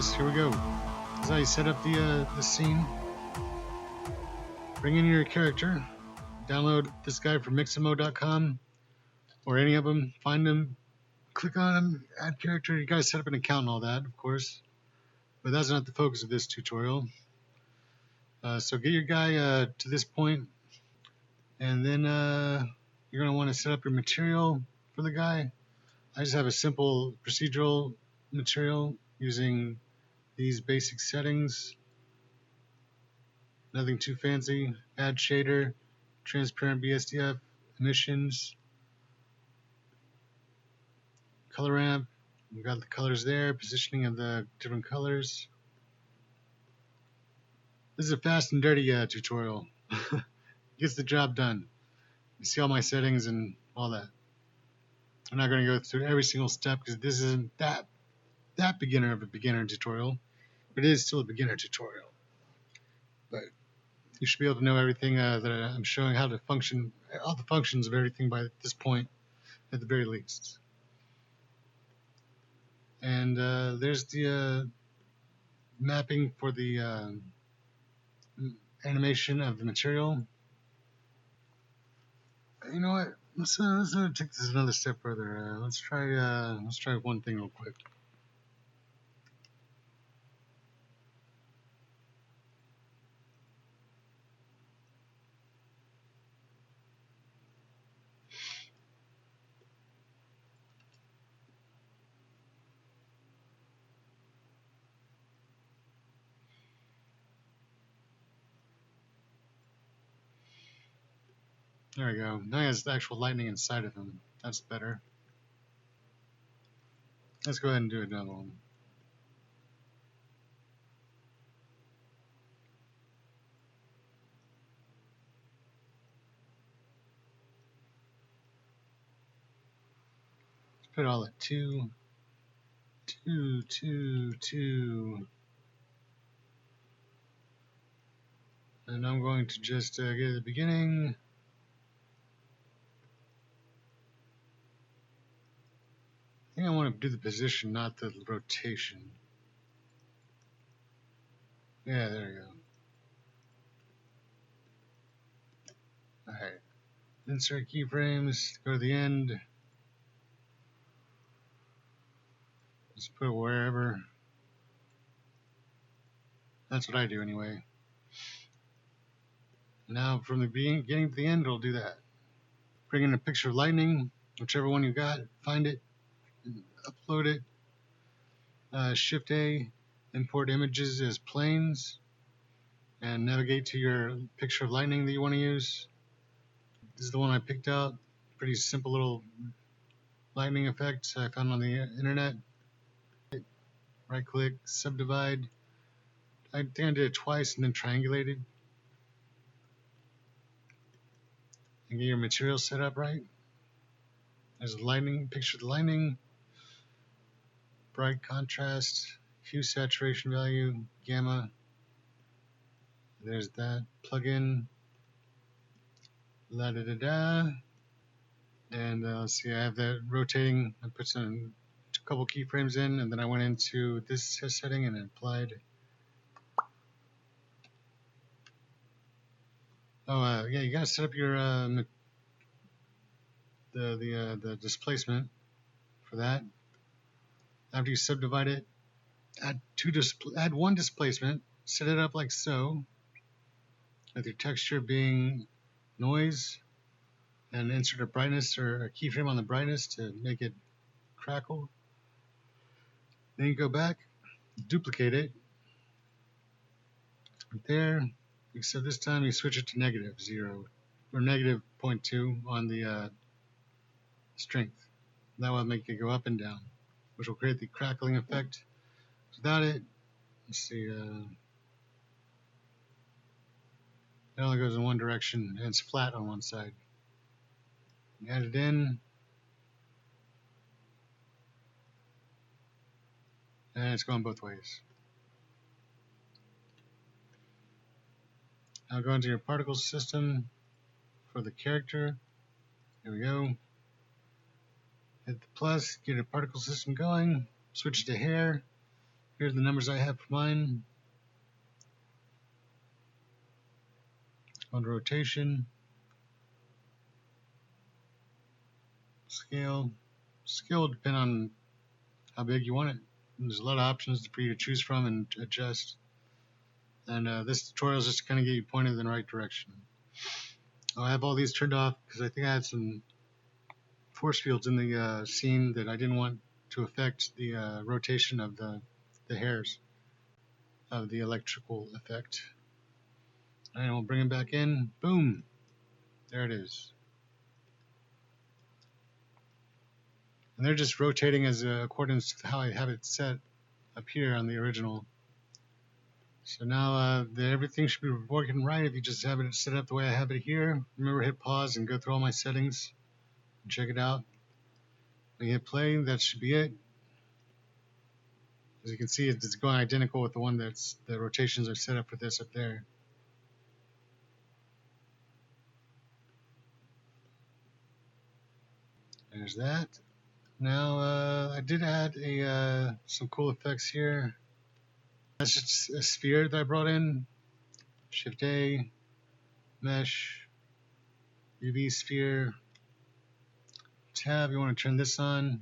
guys, here we go. This is how you set up the scene. Bring in your character. Download this guy from mixamo.com or any of them. Find them, click on them, add character. You guys set up an account and all that, of course. But that's not the focus of this tutorial. So get your guy to this point, and then you're going to want to set up your material for the guy. I just have a simple procedural material using these basic settings. Nothing too fancy. Add shader, transparent BSDF, emissions, color ramp. We've got the colors there, positioning of the different colors. This is a fast and dirty tutorial. Gets the job done. You see all my settings and all that. I'm not going to go through every single step because this isn't that beginner of a beginner tutorial, but it is still a beginner tutorial. But you should be able to know everything that I'm showing, how to function, all the functions of everything by this point, at the very least. And there's the mapping for the animation of the material. You know what? Let's take this another step further. Let's try one thing real quick. There we go. Now he has the actual lightning inside of him. That's better. Let's go ahead and do another one. Let's put it all at 2, 2, 2, 2. And I'm going to just get to the beginning. I think I want to do the position, not the rotation. Yeah, there we go. Alright. Insert keyframes, go to the end. Just put it wherever. That's what I do anyway. Now from the beginning to the end, it'll do that. Bring in a picture of lightning, whichever one you got, find it, and upload it. Shift A, import images as planes, and navigate to your picture of lightning that you want to use. This is the one I picked out. Pretty simple little lightning effect I found on the internet. Right click, subdivide. I think I did it twice and then triangulated. And get your material set up right. There's a lightning, picture of the lightning. Bright contrast, hue saturation value, gamma. There's that plugin. La da da da. And let's see, I have that rotating. I put a couple keyframes in, and then I went into this setting and applied. Oh yeah, you gotta set up your the displacement for that. After you subdivide it, add one displacement. Set it up like so, with your texture being noise, and insert a brightness or a keyframe on the brightness to make it crackle. Then you go back, duplicate it right there, except this time you switch it to -0 or -0.2 on the strength. That will make it go up and down, which will create the crackling effect. Without it, let's see, it only goes in one direction and it's flat on one side. Add it in, and it's going both ways. Now go into your particle system for the character. Here we go. Hit the plus, get a particle system going, switch it to hair. Here's the numbers I have for mine. On rotation, scale. Scale will depend on how big you want it. There's a lot of options for you to choose from and adjust. And this tutorial is just to kind of get you pointed in the right direction. I have all these turned off because I think I had some force fields in the scene that I didn't want to affect the rotation of the hairs of the electrical effect. And we'll bring them back in. Boom! There it is. And they're just rotating as according to how I have it set up here on the original. So now everything should be working right if you just have it set up the way I have it here. Remember, hit pause and go through all my settings and check it out. When you hit play, that should be it. As you can see, it's going identical with the one that's the rotations are set up for this up there. There's that. Now I did add some cool effects here. That's just a sphere that I brought in. Shift A, mesh, UV sphere, tab. You want to turn this on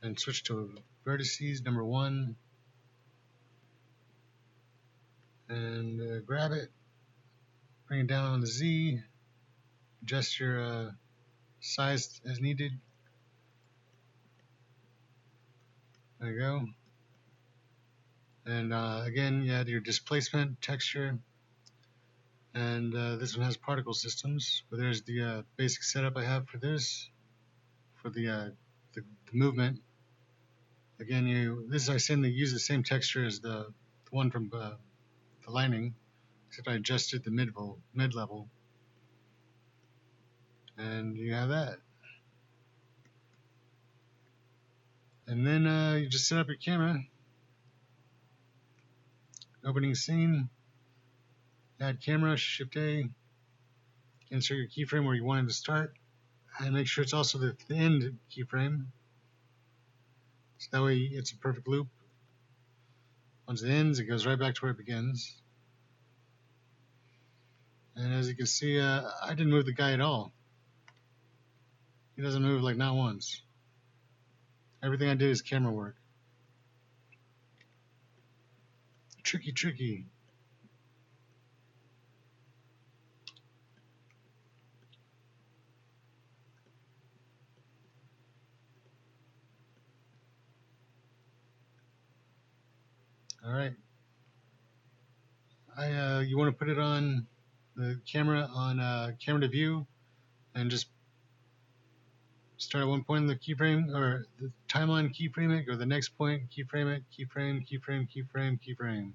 and switch to vertices number 1 and grab it, bring it down on the Z, adjust your size as needed. There you go. And again, you add your displacement, texture, and this one has particle systems. But there's the basic setup I have for this, for the movement. Again, I seem to use the same texture as the one from the lining, except I adjusted the mid level, and you have that. And then you just set up your camera. Opening scene, add camera, Shift A, insert your keyframe where you want it to start, and make sure it's also the end keyframe. So that way it's a perfect loop. Once it ends, it goes right back to where it begins. And as you can see, I didn't move the guy at all. He doesn't move like not once. Everything I did is camera work. Tricky, tricky. All right. You want to put it on the camera on camera to view, and just start at one point in the keyframe or the timeline, keyframe it, go to the next point, keyframe it, keyframe, keyframe, keyframe, keyframe.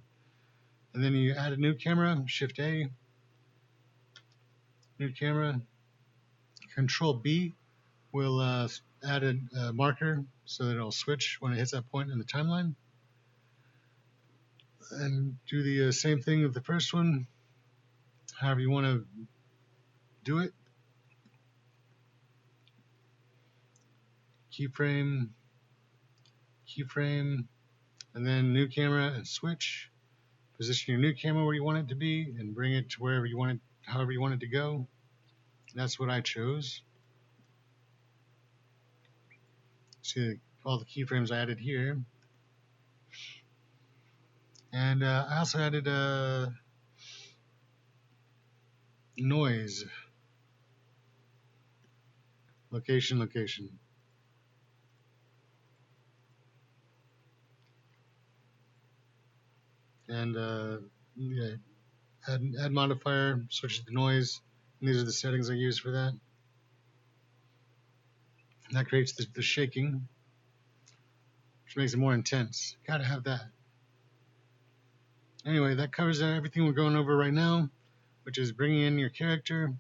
And then you add a new camera, Shift A, new camera, Control B will add a marker so that it'll switch when it hits that point in the timeline. And do the same thing with the first one, however you want to do it. Keyframe, keyframe, and then new camera and switch. Position your new camera where you want it to be and bring it to wherever you want it, however you want it to go. That's what I chose. See all the keyframes I added here. And I also added noise. Location, location. And yeah, add modifier, switch to noise. And these are the settings I use for that. And that creates the shaking, which makes it more intense. Gotta have that. Anyway, that covers everything we're going over right now, which is bringing in your character,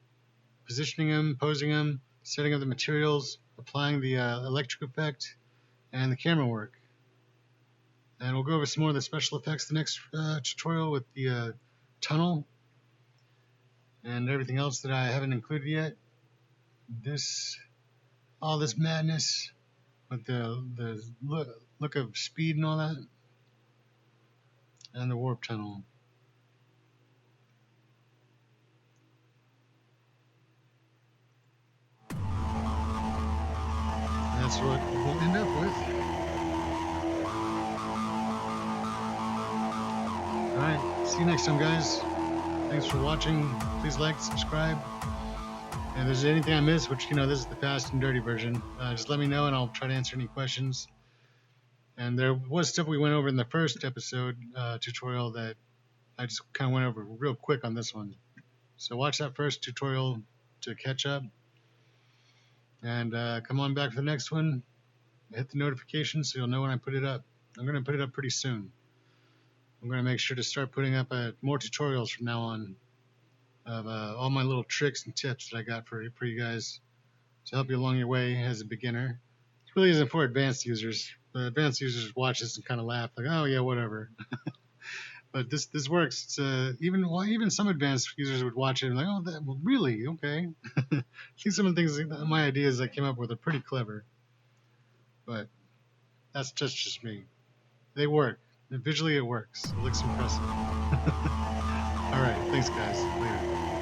positioning him, posing him, setting up the materials, applying the electric effect, and the camera work. And we'll go over some more of the special effects the next tutorial with the tunnel and everything else that I haven't included yet. All this madness with the look of speed and all that. and the warp tunnel. And that's what we'll end up with. Alright, see you next time, guys. Thanks for watching. Please like, subscribe. And if there's anything I missed, which, this is the fast and dirty version, just let me know and I'll try to answer any questions. And there was stuff we went over in the first episode tutorial that I just kind of went over real quick on this one. So watch that first tutorial to catch up. And come on back for the next one. Hit the notification so you'll know when I put it up. I'm going to put it up pretty soon. I'm going to make sure to start putting up more tutorials from now on of all my little tricks and tips that I got for you guys to help you along your way as a beginner. It really isn't for advanced users. The advanced users watch this and kind of laugh, like, oh yeah, whatever. But this works. It's, even some advanced users would watch it and like, oh, well, really? Okay. I think some of the things, my ideas I came up with are pretty clever. But that's just me. They work. And visually it works. It looks impressive. All right. Thanks, guys. Later.